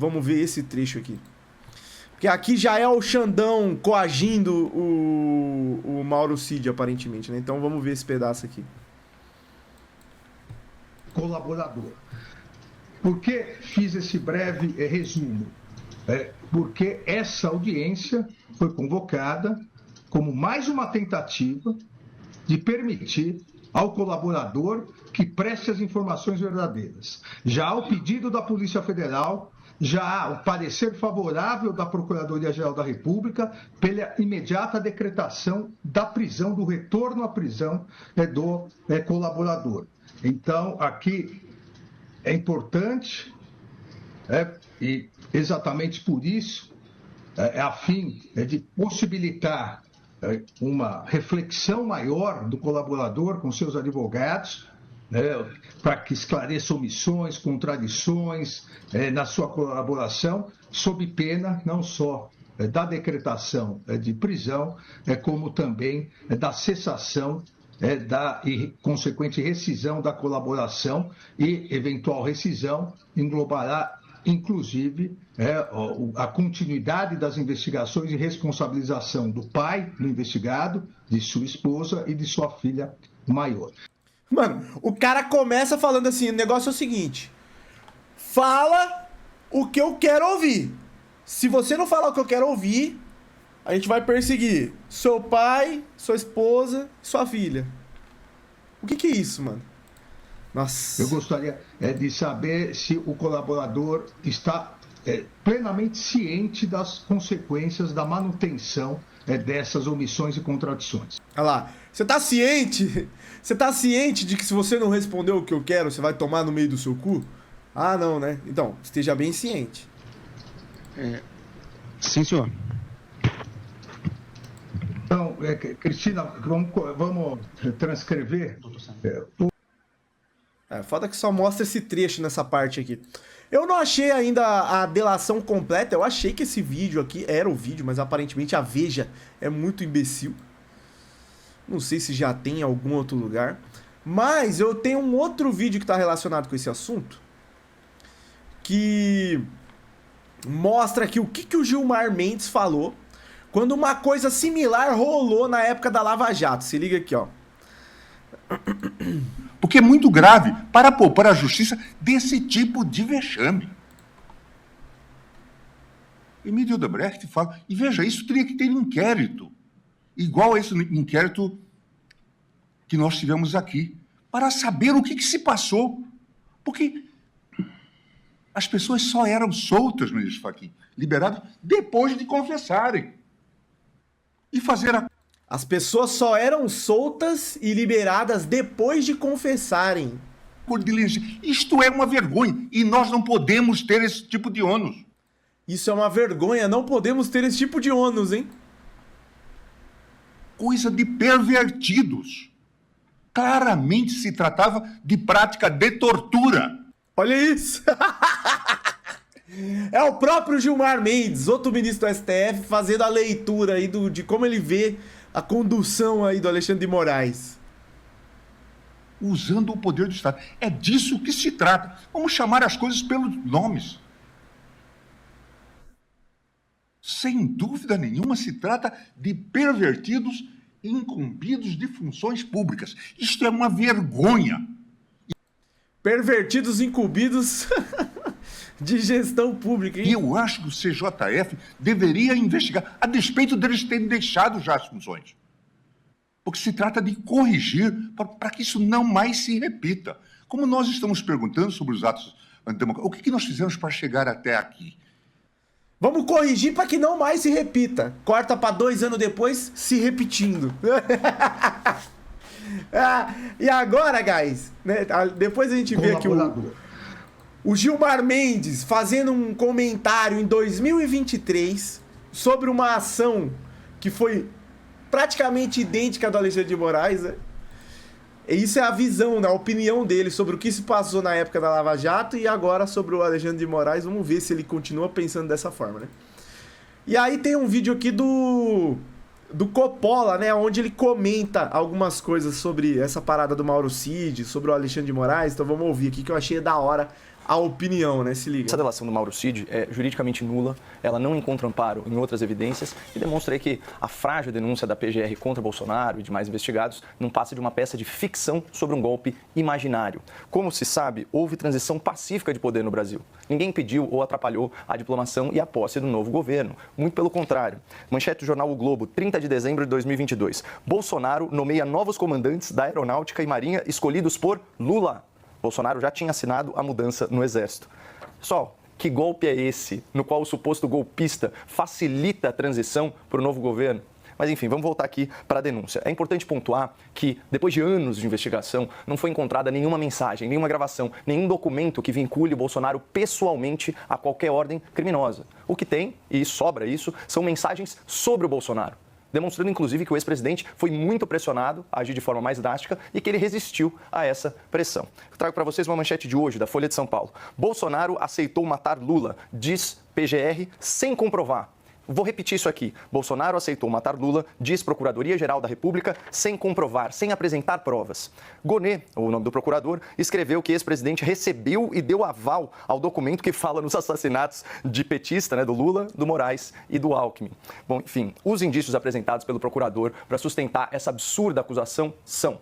Vamos ver esse trecho aqui. Porque aqui já é o Xandão coagindo o Mauro Cid, aparentemente, né? Então vamos ver esse pedaço aqui. Colaborador. Por que fiz esse breve resumo? Porque essa audiência foi convocada como mais uma tentativa de permitir ao colaborador que preste as informações verdadeiras. Já há o pedido da Polícia Federal, já há o parecer favorável da Procuradoria-Geral da República pela imediata decretação da prisão, do retorno à prisão do colaborador. Então, aqui é importante, e exatamente por isso, a fim de possibilitar uma reflexão maior do colaborador com seus advogados, para que esclareça omissões, contradições na sua colaboração, sob pena não só da decretação de prisão, como também da cessação da consequente rescisão da colaboração, e eventual rescisão englobará inclusive a continuidade das investigações e responsabilização do pai do investigado, de sua esposa e de sua filha maior. Mano, o cara começa falando assim, o negócio é o seguinte: fala o que eu quero ouvir. Se você não falar o que eu quero ouvir, a gente vai perseguir seu pai, sua esposa, sua filha. O que é isso, mano? Nossa. Eu gostaria de saber se o colaborador está plenamente ciente das consequências da manutenção dessas omissões e contradições. Olha lá, você tá ciente? Você tá ciente de que se você não responder o que eu quero, você vai tomar no meio do seu cu? Ah, não, né? Então, esteja bem ciente. Sim, senhor. Então, Cristina, vamos transcrever. Foda que só mostra esse trecho nessa parte aqui. Eu não achei ainda a delação completa. Eu achei que esse vídeo aqui era o vídeo, mas aparentemente a Veja é muito imbecil. Não sei se já tem em algum outro lugar. Mas eu tenho um outro vídeo que está relacionado com esse assunto, que mostra aqui o que o Gilmar Mendes falou quando uma coisa similar rolou na época da Lava Jato. Se liga aqui, ó. Porque é muito grave para poupar a justiça desse tipo de vexame. Emílio Odebrecht fala, e veja, isso teria que ter inquérito, igual a esse inquérito que nós tivemos aqui, para saber o que se passou. Porque as pessoas só eram soltas, ministro Fachin, liberadas depois de confessarem. E fazer a... As pessoas só eram soltas e liberadas depois de confessarem. Por diligência. Isto é uma vergonha. E nós não podemos ter esse tipo de ônus. Isso é uma vergonha. Não podemos ter esse tipo de ônus, hein? Coisa de pervertidos. Claramente se tratava de prática de tortura. Olha isso. É o próprio Gilmar Mendes, outro ministro do STF, fazendo a leitura aí de como ele vê a condução aí do Alexandre de Moraes. Usando o poder do Estado. É disso que se trata. Vamos chamar as coisas pelos nomes. Sem dúvida nenhuma, se trata de pervertidos incumbidos de funções públicas. Isto é uma vergonha. Pervertidos incumbidos de gestão pública, hein? E eu acho que o CJF deveria investigar, a despeito deles terem deixado já as funções. Porque se trata de corrigir para que isso não mais se repita. Como nós estamos perguntando sobre os atos antidemocráticos, o que nós fizemos para chegar até aqui? Vamos corrigir para que não mais se repita. Corta para 2 anos depois, se repetindo. E agora, guys, né, depois a gente vê aqui o Gilmar Mendes fazendo um comentário em 2023 sobre uma ação que foi praticamente idêntica do Alexandre de Moraes, né? E isso é a visão, né, a opinião dele sobre o que se passou na época da Lava Jato e agora sobre o Alexandre de Moraes. Vamos ver se ele continua pensando dessa forma, né? E aí tem um vídeo aqui do Coppola, né, onde ele comenta algumas coisas sobre essa parada do Mauro Cid, sobre o Alexandre de Moraes. Então vamos ouvir aqui que eu achei da hora a opinião, né? Se liga. Essa delação do Mauro Cid é juridicamente nula, ela não encontra amparo em outras evidências e demonstra aí que a frágil denúncia da PGR contra Bolsonaro e demais investigados não passa de uma peça de ficção sobre um golpe imaginário. Como se sabe, houve transição pacífica de poder no Brasil. Ninguém impediu ou atrapalhou a diplomação e a posse do novo governo. Muito pelo contrário. Manchete do jornal O Globo, 30 de dezembro de 2022. Bolsonaro nomeia novos comandantes da Aeronáutica e Marinha escolhidos por Lula. Bolsonaro já tinha assinado a mudança no Exército. Pessoal, que golpe é esse no qual o suposto golpista facilita a transição para o novo governo? Mas, enfim, vamos voltar aqui para a denúncia. É importante pontuar que, depois de anos de investigação, não foi encontrada nenhuma mensagem, nenhuma gravação, nenhum documento que vincule o Bolsonaro pessoalmente a qualquer ordem criminosa. O que tem, e sobra isso, são mensagens sobre o Bolsonaro, demonstrando, inclusive, que o ex-presidente foi muito pressionado a agir de forma mais drástica e que ele resistiu a essa pressão. Eu trago para vocês uma manchete de hoje, da Folha de São Paulo. Bolsonaro aceitou matar Lula, diz PGR, sem comprovar. Vou repetir isso aqui. Bolsonaro aceitou matar Lula, diz Procuradoria-Geral da República, sem comprovar, sem apresentar provas. Gonê, o nome do procurador, escreveu que o ex-presidente recebeu e deu aval ao documento que fala nos assassinatos de petista, né, do Lula, do Moraes e do Alckmin. Bom, enfim, os indícios apresentados pelo procurador para sustentar essa absurda acusação são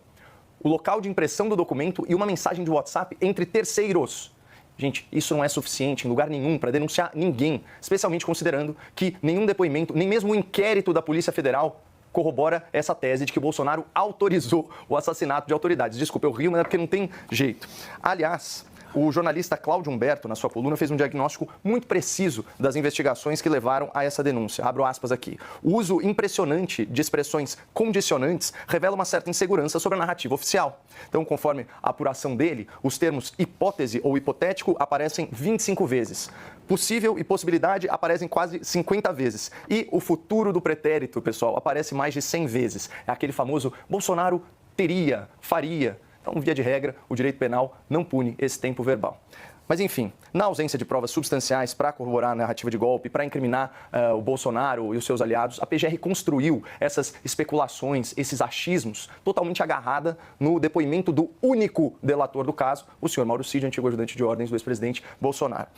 o local de impressão do documento e uma mensagem de WhatsApp entre terceiros. Gente, isso não é suficiente em lugar nenhum para denunciar ninguém, especialmente considerando que nenhum depoimento, nem mesmo o inquérito da Polícia Federal corrobora essa tese de que o Bolsonaro autorizou o assassinato de autoridades. Desculpa, eu rio, mas é porque não tem jeito. Aliás, o jornalista Cláudio Humberto, na sua coluna, fez um diagnóstico muito preciso das investigações que levaram a essa denúncia. Abro aspas aqui. O uso impressionante de expressões condicionantes revela uma certa insegurança sobre a narrativa oficial. Então, conforme a apuração dele, os termos hipótese ou hipotético aparecem 25 vezes. Possível e possibilidade aparecem quase 50 vezes. E o futuro do pretérito, pessoal, aparece mais de 100 vezes. É aquele famoso Bolsonaro teria, faria. Então, via de regra, o direito penal não pune esse tempo verbal. Mas, enfim, na ausência de provas substanciais para corroborar a narrativa de golpe, para incriminar o Bolsonaro e os seus aliados, a PGR construiu essas especulações, esses achismos, totalmente agarrada no depoimento do único delator do caso, o senhor Mauro Cid, antigo ajudante de ordens do ex-presidente Bolsonaro.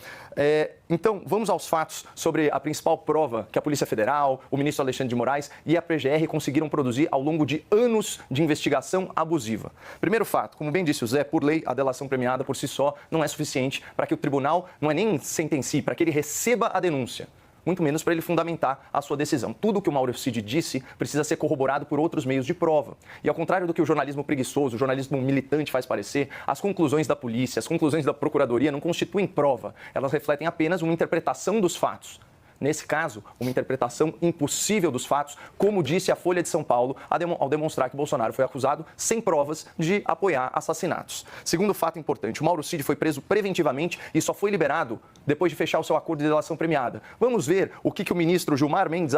Então, vamos aos fatos sobre a principal prova que a Polícia Federal, o ministro Alexandre de Moraes e a PGR conseguiram produzir ao longo de anos de investigação abusiva. Primeiro fato, como bem disse o Zé, por lei, a delação premiada por si só não é suficiente para que o tribunal não é nem sentencie, para que ele receba a denúncia, muito menos para ele fundamentar a sua decisão. Tudo o que o Mauro Cid disse precisa ser corroborado por outros meios de prova. E ao contrário do que o jornalismo preguiçoso, o jornalismo militante faz parecer, as conclusões da polícia, as conclusões da procuradoria não constituem prova. Elas refletem apenas uma interpretação dos fatos. Nesse caso, uma interpretação impossível dos fatos, como disse a Folha de São Paulo, ao demonstrar que Bolsonaro foi acusado sem provas de apoiar assassinatos. Segundo fato importante, o Mauro Cid foi preso preventivamente e só foi liberado depois de fechar o seu acordo de delação premiada. Vamos ver o que o ministro Gilmar Mendes...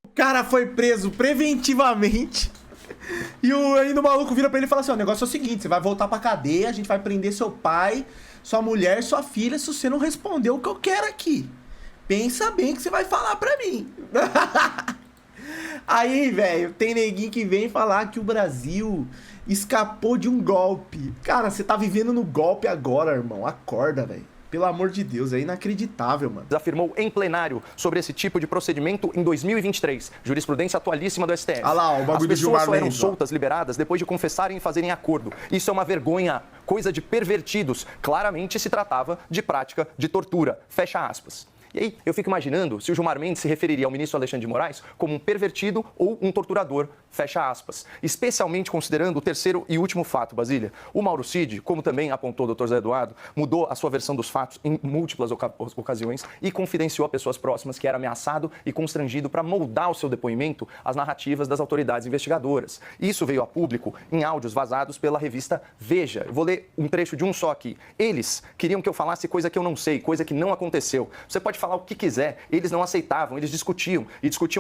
O cara foi preso preventivamente e ainda o maluco vira pra ele e fala assim, o negócio é o seguinte, você vai voltar pra cadeia, a gente vai prender seu pai, sua mulher, sua filha, se você não responder o que eu quero aqui. Pensa bem que você vai falar pra mim. Aí, velho, tem neguinho que vem falar que o Brasil escapou de um golpe. Cara, você tá vivendo no golpe agora, irmão. Acorda, velho. Pelo amor de Deus, é inacreditável, mano. Afirmou em plenário sobre esse tipo de procedimento em 2023. Jurisprudência atualíssima do STF. Olha lá, o bagulho do Gilmar Mendes. As pessoas só eram soltas, liberadas, depois de confessarem e fazerem acordo. Isso é uma vergonha, coisa de pervertidos. Claramente se tratava de prática de tortura. Fecha aspas. E aí, eu fico imaginando se o Gilmar Mendes se referiria ao ministro Alexandre de Moraes como um pervertido ou um torturador, fecha aspas. Especialmente considerando o terceiro e último fato, Basília. O Mauro Cid, como também apontou o Dr. Zé Eduardo, mudou a sua versão dos fatos em múltiplas ocasiões e confidenciou a pessoas próximas que era ameaçado e constrangido para moldar o seu depoimento às narrativas das autoridades investigadoras. Isso veio a público em áudios vazados pela revista Veja. Eu vou ler um trecho de um só aqui. Eles queriam que eu falasse coisa que eu não sei, coisa que não aconteceu. Você pode falar o que quiser, eles não aceitavam, eles discutiam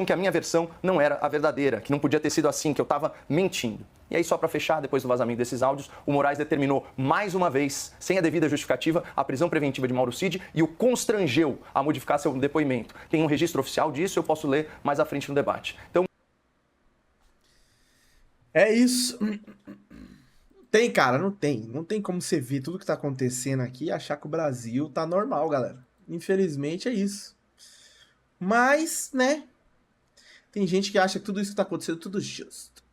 que a minha versão não era a verdadeira, que não podia ter sido assim, que eu estava mentindo. E aí, só para fechar, depois do vazamento desses áudios, o Moraes determinou mais uma vez, sem a devida justificativa, a prisão preventiva de Mauro Cid e o constrangeu a modificar seu depoimento. Tem um registro oficial disso, eu posso ler mais à frente no debate. Então, é isso. tem, cara, não tem. Não tem como você ver tudo que tá acontecendo aqui e achar que o Brasil tá normal, galera. Infelizmente é isso. Mas, né? Tem gente que acha que tudo isso que tá acontecendo é tudo justo.